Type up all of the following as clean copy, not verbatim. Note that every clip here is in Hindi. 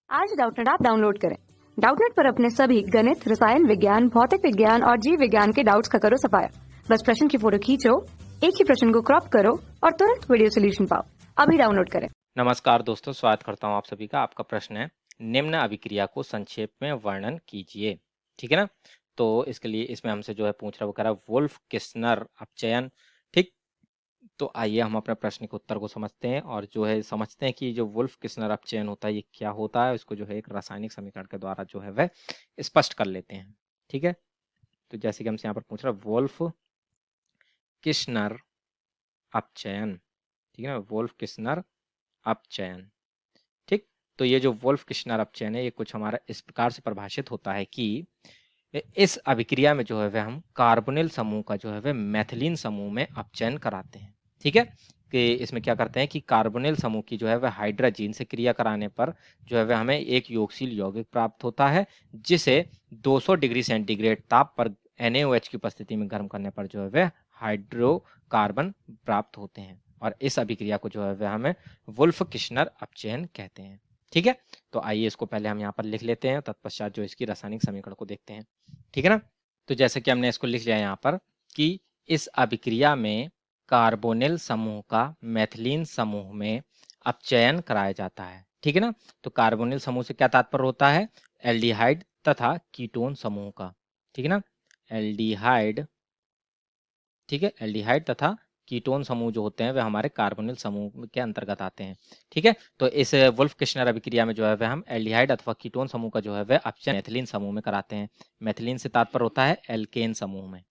आज डाउटनेट ऐप डाउनलोड करें। डाउटनेट पर अपने सभी गणित, रसायन विज्ञान, भौतिक विज्ञान और जीव विज्ञान के डाउट्स का करो सफाया। बस प्रश्न की फोटो खींचो, एक ही प्रश्न को क्रॉप करो और तुरंत वीडियो सोल्यूशन पाओ। अभी डाउनलोड करें। नमस्कार दोस्तों, स्वागत करता हूं आप सभी का। आपका प्रश्न है, निम्न अभिक्रिया को संक्षेप में वर्णन कीजिए। ठीक है ना। तो इसके लिए इसमें हमसे जो है पूछ रहा वो कह रहा है वुल्फ किस्नर अपचयन। ठीक, तो आइए हम अपने प्रश्न के उत्तर को समझते हैं और जो है समझते हैं कि जो वुल्फ किस्नर अपचयन होता है ये क्या होता है। इसको जो है एक रासायनिक समीकरण के द्वारा जो है वह स्पष्ट कर लेते हैं। ठीक है, तो जैसे कि हमसे यहाँ पर पूछ रहा है वुल्फ किस्नर अपचयन। ठीक है ना, वुल्फ किस्नर अपचयन। ठीक, तो ये जो वुल्फ किस्नर अपचयन है ये कुछ हमारा इस प्रकार से परिभाषित होता है कि इस अभिक्रिया में जो है वह हम कार्बोनिल समूह का जो है वह मैथिलीन समूह में अपचयन कराते हैं। ठीक है, कि इसमें क्या करते हैं कि कार्बोनिल समूह की जो है वह हाइड्रोजन से क्रिया कराने पर जो है वह हमें एक योगशील यौगिक प्राप्त होता है, जिसे 200 डिग्री सेंटीग्रेड ताप पर NaOH की उपस्थिति में गर्म करने पर जो है वह हाइड्रोकार्बन प्राप्त होते हैं। और इस अभिक्रिया को जो है वह हमें वुल्फ किस्नर अपचयन कहते हैं। ठीक है, तो आइए इसको पहले हम यहाँ पर लिख लेते हैं, तत्पश्चात जो इसकी रासायनिक समीकरण को देखते हैं। ठीक है ना, तो जैसे कि हमने इसको लिख लिया यहाँ पर कि इस अभिक्रिया में कार्बोनिल समूह का मैथिलीन समूह में अपचयन कराया जाता है। ठीक है ना, तो कार्बोनिल समूह से क्या तात्पर्य होता है? एल्डिहाइड तथा कीटोन समूह का। ठीक है ना, एल्डिहाइड, ठीक है, एल्डिहाइड तथा कीटोन समूह जो होते हैं वे हमारे कार्बोनिल समूह के अंतर्गत आते हैं। ठीक है, तो इस वुल्फ किस्नर अभिक्रिया में जो है वह हम एल्डिहाइड अथवा कीटोन समूह का जो है वह अपचयन मैथिलीन समूह में कराते हैं। मैथिलीन से तात्पर्य होता है एल्केन समूह में।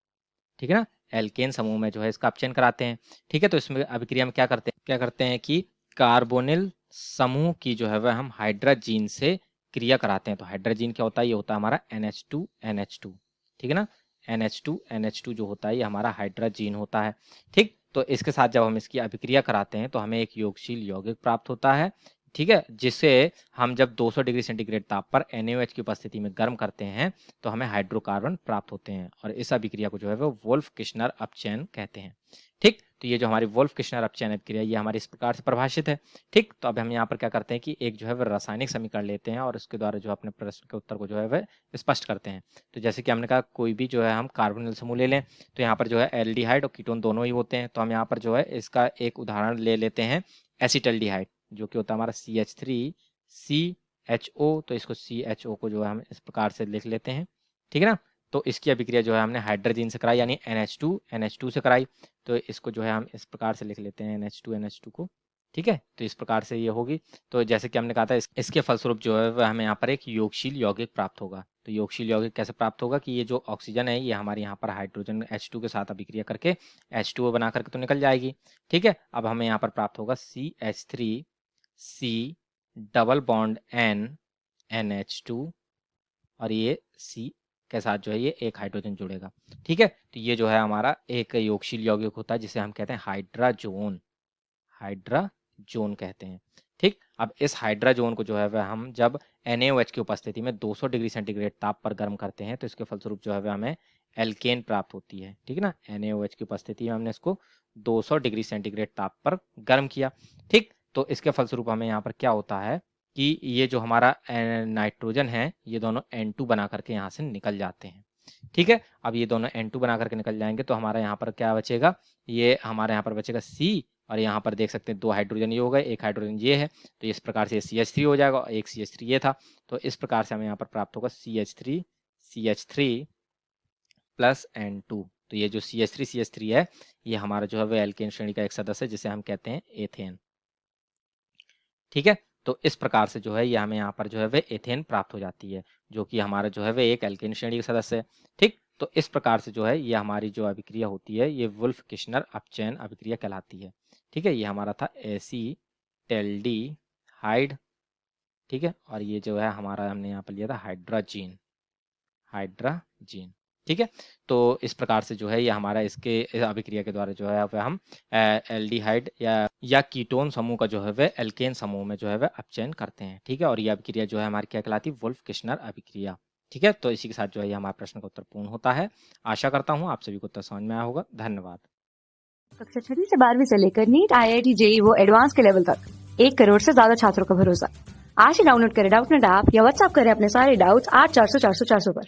ठीक है ना, एल्केन समूह में जो है इसका अपचयन कराते हैं। ठीक है, तो इसमें अभिक्रिया में क्या करते हैं कि कार्बोनिल समूह की जो है वह हम हाइड्रोजन से क्रिया कराते हैं। तो हाइड्रोजन क्या होता है? ये होता है हमारा NH2NH2। ठीक है ना, NH2NH2 जो होता है ये हमारा हाइड्रोजन होता है। ठीक, तो इसके साथ जब हम इसकी अभिक्रिया कराते हैं तो हमें एक योगशील यौगिक प्राप्त होता है। ठीक है, जिसे हम जब 200 डिग्री सेंटीग्रेड ताप पर NaOH की उपस्थिति में गर्म करते हैं तो हमें हाइड्रोकार्बन प्राप्त होते हैं और इस अभिक्रिया को जो है वो वुल्फ किस्नर अपचयन कहते हैं। ठीक, तो ये जो हमारी वुल्फ किस्नर अपचयन अभिक्रिया ये हमारी इस प्रकार से परिभाषित है। ठीक, तो अब हम यहाँ पर क्या करते हैं कि एक जो है वह रासायनिक समीकरण लेते हैं और उसके द्वारा जो अपने प्रश्न के उत्तर को जो है वह स्पष्ट करते हैं। तो जैसे कि हमने कहा कोई भी जो है हम कार्बोनिल समूह ले लें, तो यहाँ पर जो है एल्डिहाइड और कीटोन दोनों ही होते हैं। तो हम यहाँ पर जो है इसका एक उदाहरण ले लेते हैं एसिटल्डिहाइड, जो कि होता है हमारा CH3CHO। तो इसको CHO को जो है हम इस प्रकार से लिख लेते हैं। ठीक है ना, तो इसकी अभिक्रिया जो है हमने हाइड्रोजन से कराई यानी NH2NH2 से कराई। तो इसको जो है हम इस प्रकार से लिख लेते हैं NH2NH2 को। ठीक है, तो इस प्रकार से ये होगी। तो जैसे कि हमने कहा था इसके फलस्वरूप जो है वह हमें यहाँ पर एक योगशील यौगिक प्राप्त होगा। तो योगशील यौगिक कैसे प्राप्त होगा कि ये जो ऑक्सीजन है ये हमारे यहाँ पर हाइड्रोजन H2 के साथ अभिक्रिया करके H2O बना करके तो निकल जाएगी। ठीक है, अब हमें यहाँ पर प्राप्त होगा CH3C double bond N NH2 और ये C के साथ जो है ये एक हाइड्रोजन जुड़ेगा। ठीक है, तो ये जो है हमारा एक योगशील यौगिक होता है जिसे हम कहते हैं हाइड्राजोन। हाइड्राजोन कहते हैं। ठीक, अब इस हाइड्राजोन को जो है वह हम जब NaOH की उपस्थिति में 200 डिग्री सेंटीग्रेड ताप पर गर्म करते हैं तो इसके फलस्वरूप जो है वह हमें एल्केन प्राप्त होती है। ठीक है ना, NaOH की उपस्थिति में हमने इसको 200 डिग्री सेंटीग्रेड ताप पर गर्म किया। ठीक, तो इसके फलस्वरूप हमें यहाँ पर क्या होता है कि ये जो हमारा नाइट्रोजन है ये दोनों N2 बना करके यहाँ से निकल जाते हैं। ठीक है, अब ये दोनों N2 बना करके निकल जाएंगे तो हमारा यहाँ पर क्या बचेगा? ये हमारे यहाँ पर बचेगा C और यहाँ पर देख सकते हैं 2 हाइड्रोजन ये हो गए, एक हाइड्रोजन ये है। तो इस प्रकार से CH3 हो जाएगा और एक CH3 ये था। तो इस प्रकार से हमें यहाँ पर प्राप्त होगा CH3 प्लस N2। तो ये जो CH3 है ये हमारा जो है वह एल्केन श्रेणी का एक सदस्य है जिसे हम कहते हैं एथेन। ठीक है, तो इस प्रकार से जो है ये हमें यहाँ पर जो है वह एथेन प्राप्त हो जाती है, जो कि हमारा जो है वह एक एल्केन श्रेणी का सदस्य है। ठीक, तो इस प्रकार से जो है ये हमारी जो अभिक्रिया होती है ये वुल्फ किस्नर अपचयन अभिक्रिया कहलाती है। ठीक है, ये हमारा था एसिटल्डिहाइड। ठीक है, और ये जो है हमारा हमने यहाँ पर लिया था हाइड्रोजन। ठीक है, तो इस प्रकार से जो है ये हमारा इसके इस अभिक्रिया के द्वारा जो है वह हम एल्डिहाइड या कीटोन समूह का जो है वह एल्केन समूह में जो है वह अपचयन करते हैं। ठीक है, और ये अभिक्रिया जो है हमारी क्या कहलाती है? वुल्फ किस्नर अभिक्रिया। ठीक है, तो इसी के साथ जो है हमारा प्रश्न का उत्तर पूर्ण होता है। आशा करता हूँ आप सभी को उत्तर समझ में आया होगा। धन्यवाद। कक्षा 6 से 12वीं से लेकर नीट, IIT, JEE वो एडवांस के लेवल तक 1 करोड़ से ज्यादा छात्रों का भरोसा। आज ही डाउनलोड करें डाउटनेट ऐप या व्हाट्सएप करें अपने सारे डाउट्स 8400 400 400 पर।